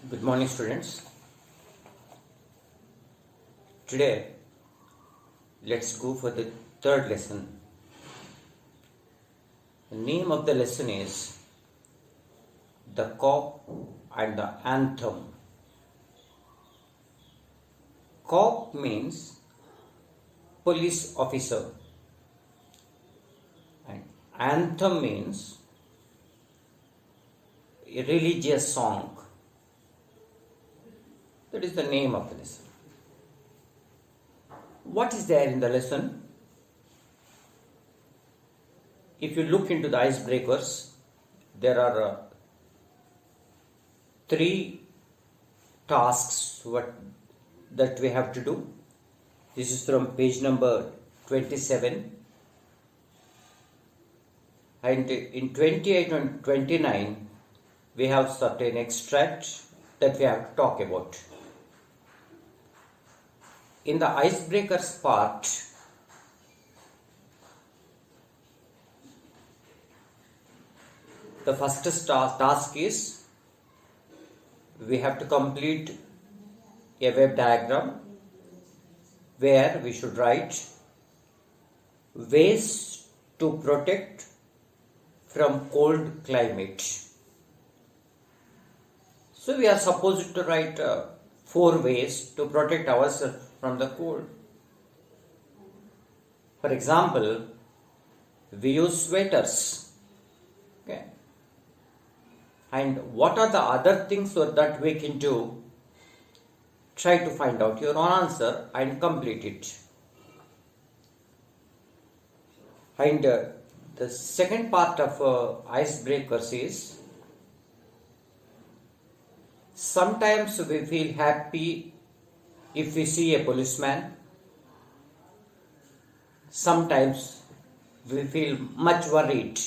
Good morning, students. Today, let's go for the third lesson. The name of the lesson is The Cop and the Anthem. Cop means police officer, and anthem means a religious song. That is the name of the lesson. What is there in the lesson? If you look into the icebreakers, there are three tasks that we have to do. This is from page number 27. And in 28 and 29, we have certain extract that we have to talk about. In the icebreakers part, the first task is we have to complete a web diagram where we should write ways to protect from cold climate. So we are supposed to write 4 ways to protect ourselves from the cold. For example, we use sweaters. Okay. And what are the other things that we can do? Try to find out your own answer and complete it. And the second part of icebreakers is sometimes we feel happy if we see a policeman. Sometimes we feel much worried.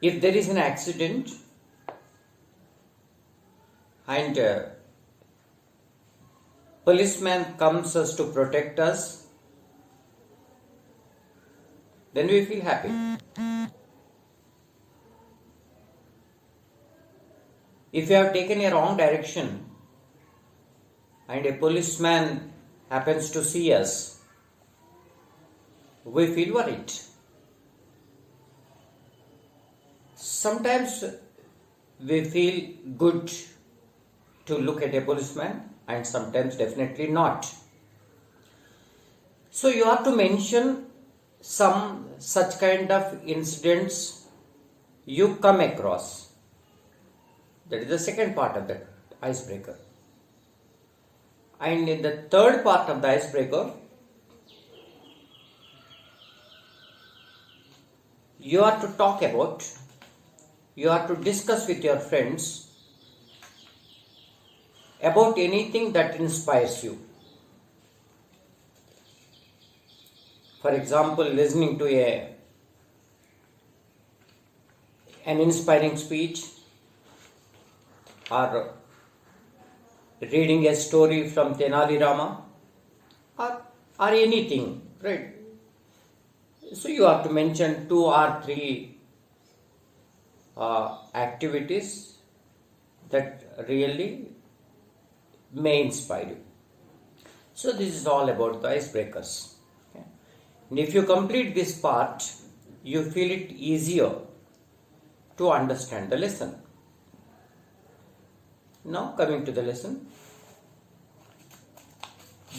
If there is an accident and policeman comes us to protect us, then we feel happy. If you have taken a wrong direction and a policeman happens to see us, we feel worried. Sometimes we feel good to look at a policeman and sometimes definitely not. So you have to mention some such kind of incidents you come across. That is the second part of the icebreaker. And in the third part of the icebreaker, you are to talk about, you are to discuss with your friends about anything that inspires you. For example, listening to an inspiring speech, or reading a story from Tenali Rama, or anything, right? So you have to mention 2 or 3 activities that really may inspire you. So this is all about the icebreakers. Okay? And if you complete this part, you feel it easier to understand the lesson. Now coming to the lesson.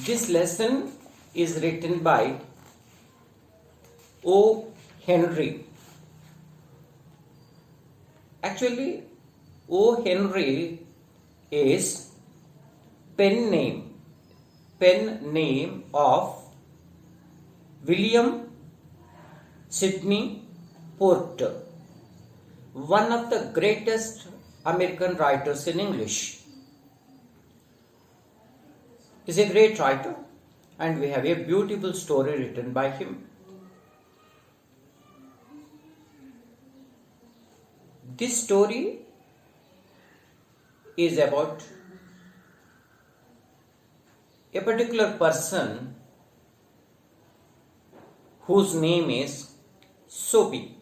This lesson is written by O. Henry. Actually, O. Henry is pen name of William Sidney Porter, one of the greatest American writers in English. He is a great writer and we have a beautiful story written by him. This story is about a particular person whose name is Soapy.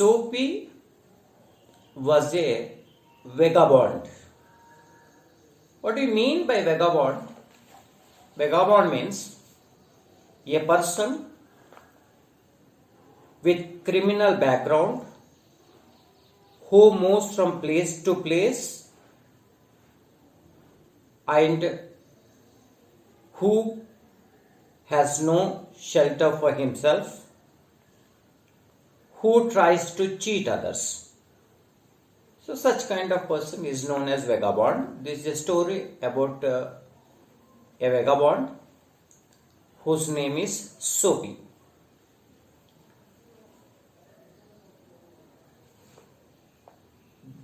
Soapy was a vagabond. What do you mean by vagabond? Vagabond means a person with criminal background who moves from place to place and who has no shelter for himself, who tries to cheat others. So such kind of person is known as vagabond. This is a story about a vagabond whose name is Soapy.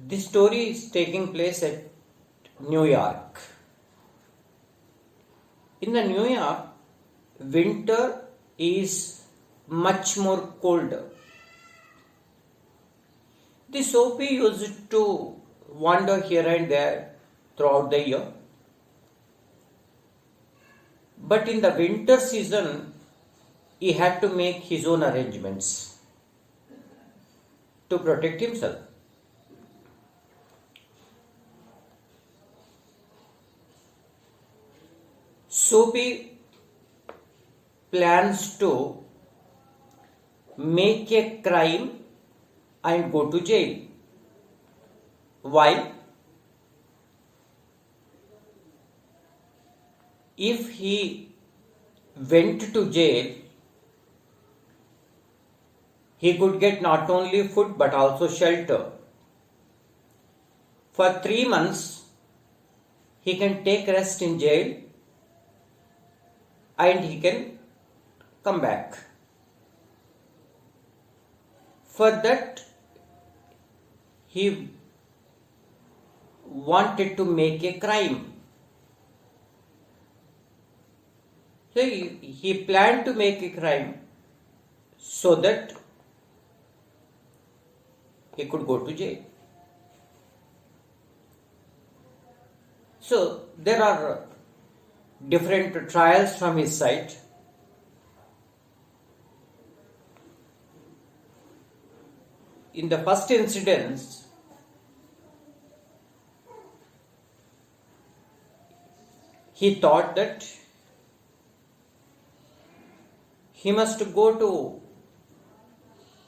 This story is taking place at New York. In the New York, winter is much more colder. The Soapy used to wander here and there throughout the year. But in the winter season, he had to make his own arrangements to protect himself. Soapy plans to make a crime and go to jail. Why? If he went to jail, he could get not only food but also shelter. For 3 months, he can take rest in jail and he can come back. For that, he wanted to make a crime. So he planned to make a crime so that he could go to jail. So there are different trials from his side. In the first incident, he thought that he must go to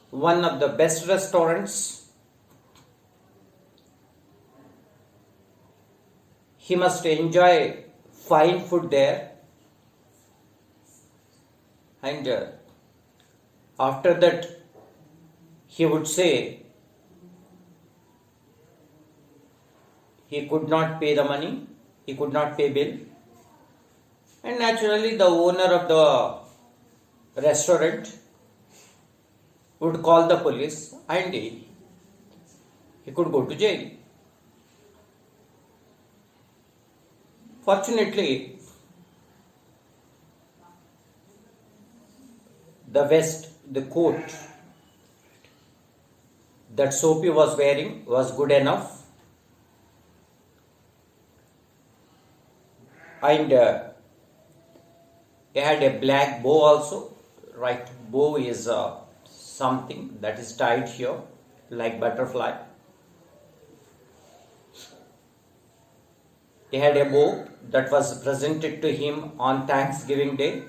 one of the best restaurants. He must enjoy fine food there, and after that he would say he could not pay the money, he could not pay bill, and naturally the owner of the restaurant would call the police and he could go to jail. Fortunately, the coat that Soapy was wearing was good enough, and he had a black bow also. Right, bow is something that is tied here like butterfly. He had a bow that was presented to him on Thanksgiving Day.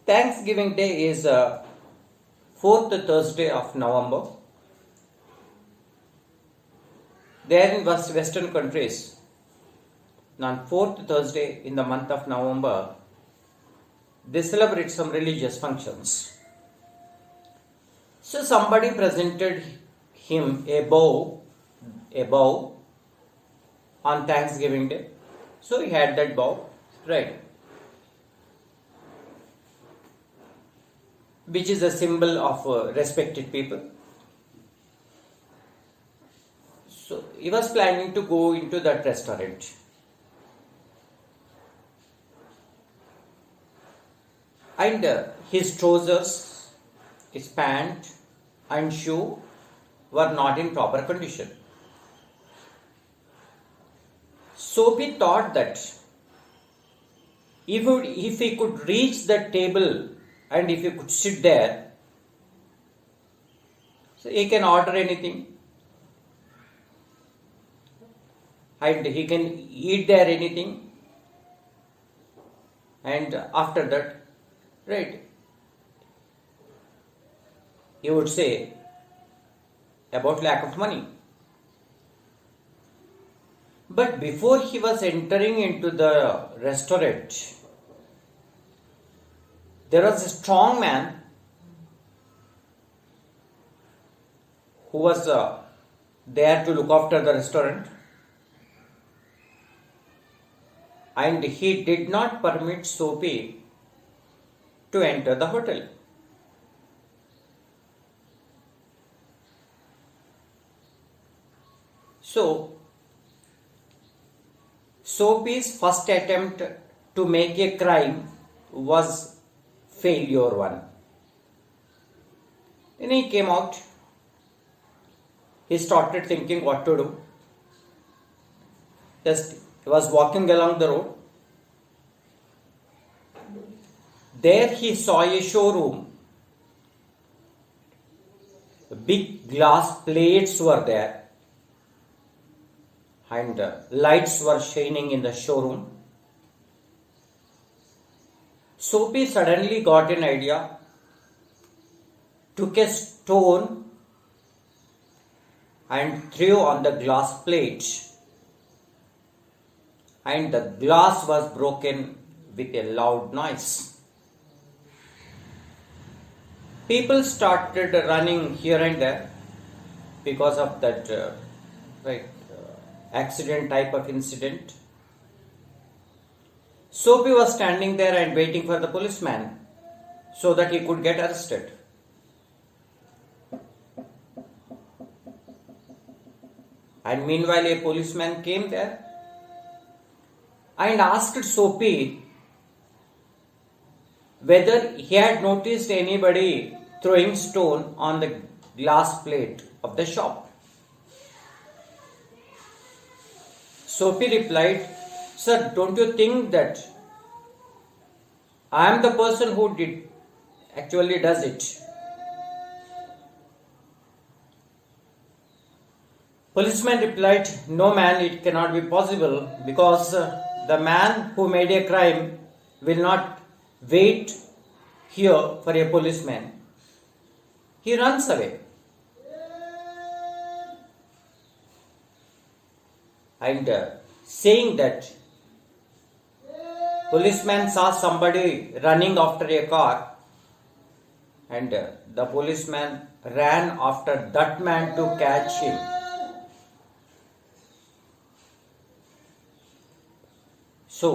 Thanksgiving Day is fourth Thursday of November. There in Western countries, on fourth Thursday in the month of November, they celebrate some religious functions. So somebody presented him a bow on Thanksgiving Day. So he had that bow, right, which is a symbol of respected people. So he was planning to go into that restaurant. And his trousers, his pant and shoe were not in proper condition. Soapy thought that if he could reach the table and if he could sit there, So he can order anything and he can eat there anything, and after that, right, he would say about lack of money. But before he was entering into the restaurant, there was a strong man who was there to look after the restaurant, and he did not permit Soapy to enter the hotel. So, Soapy's first attempt to make a crime was failure one. Then he came out. He started thinking what to do. Just he was walking along the road. There he saw a showroom. Big glass plates were there, and lights were shining in the showroom. Soapy suddenly got an idea, took a stone and threw on the glass plate, and the glass was broken with a loud noise. People started running here and there because of that accident type of incident. Soapy was standing there and waiting for the policeman so that he could get arrested. And meanwhile, a policeman came there and asked Soapy whether he had noticed anybody throwing stone on the glass plate of the shop. Soapy replied, "Sir, don't you think that I am the person who actually does it?" Policeman replied, "No man, it cannot be possible, because the man who made a crime will not wait here for a policeman. He runs away." And saying that, policeman saw somebody running after a car, and the policeman ran after that man to catch him. So,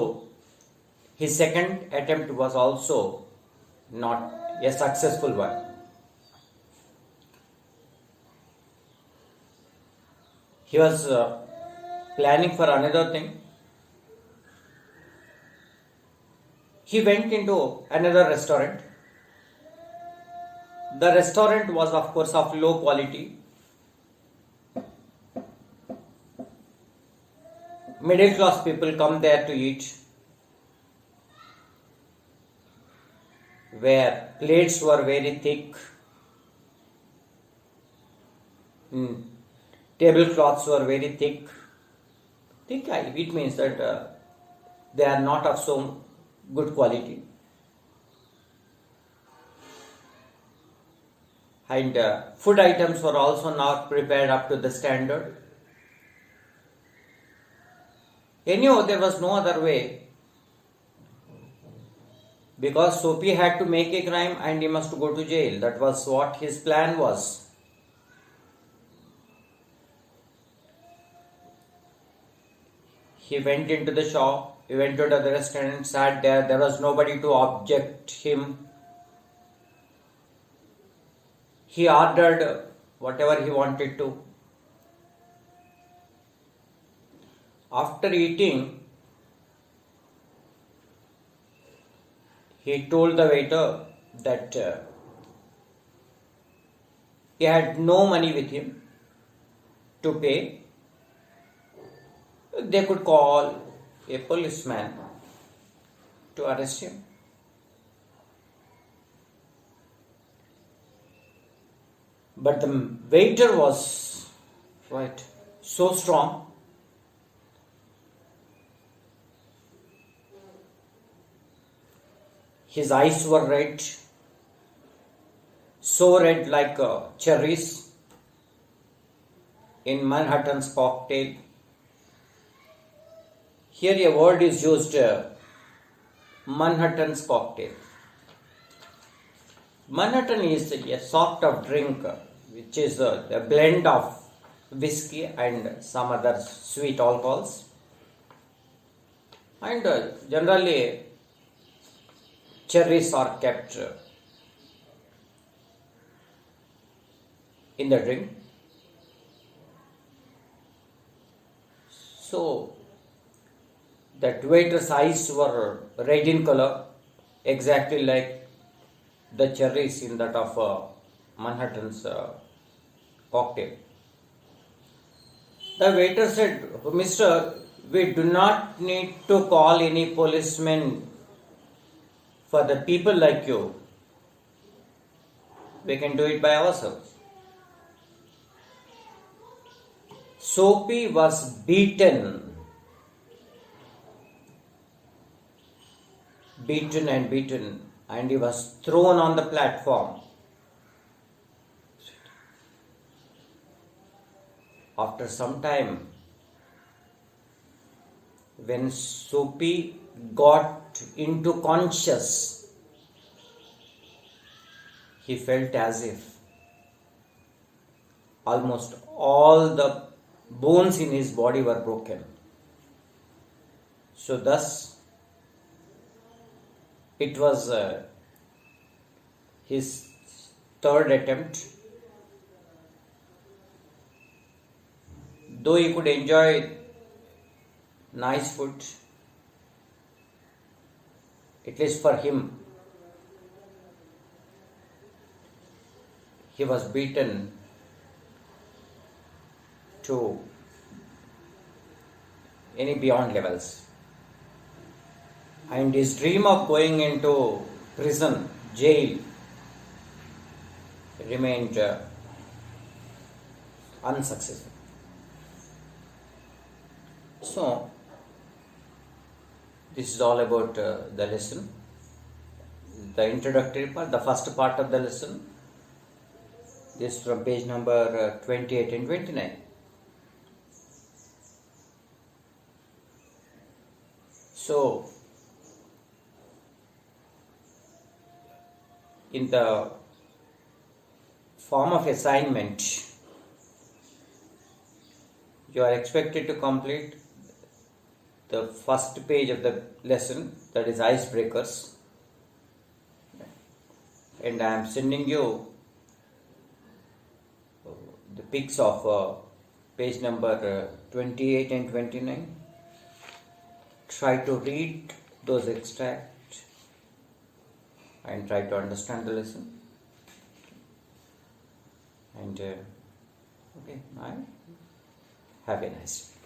his second attempt was also not a successful one. He was planning for another thing. He went into another restaurant. The restaurant was, of course, of low quality. Middle class people come there to eat, where plates were very thick, tablecloths were very thick. It means that they are not of so good quality. And food items were also not prepared up to the standard. Anyhow, there was no other way, because Soapy had to make a crime and he must go to jail. That was what his plan was. He went into the shop, he went to the restaurant, sat there. There was nobody to object him. He ordered whatever he wanted to. After eating, he told the waiter that he had no money with him to pay. They could call a policeman to arrest him. but the waiter was right so strong. His eyes were red, so red like cherries in Manhattan's cocktail. Here a word is used, Manhattan's cocktail. Manhattan is a sort of drink which is a blend of whiskey and some other sweet alcohols, and generally cherries are kept in the drink. So that waiter's eyes were red in color, exactly like the cherries in that of Manhattan's cocktail. The waiter said, "Mister, we do not need to call any policemen for the people like you. We can do it by ourselves." Soapy was beaten and beaten, and he was thrown on the platform. After some time, when Soapy got into conscious, he felt as if almost all the bones in his body were broken. So thus it was his third attempt. Though he could enjoy nice food, at least for him, he was beaten to any beyond levels, and his dream of going into prison, jail, remained unsuccessful. So this is all about the lesson, the introductory part, the first part of the lesson. This is from page number 28 and 29. So in the form of assignment, you are expected to complete the first page of the lesson, that is icebreakers, and I am sending you the pics of page number 28 and 29. Try to read those extracts and try to understand the lesson. And okay, bye. Have a nice day.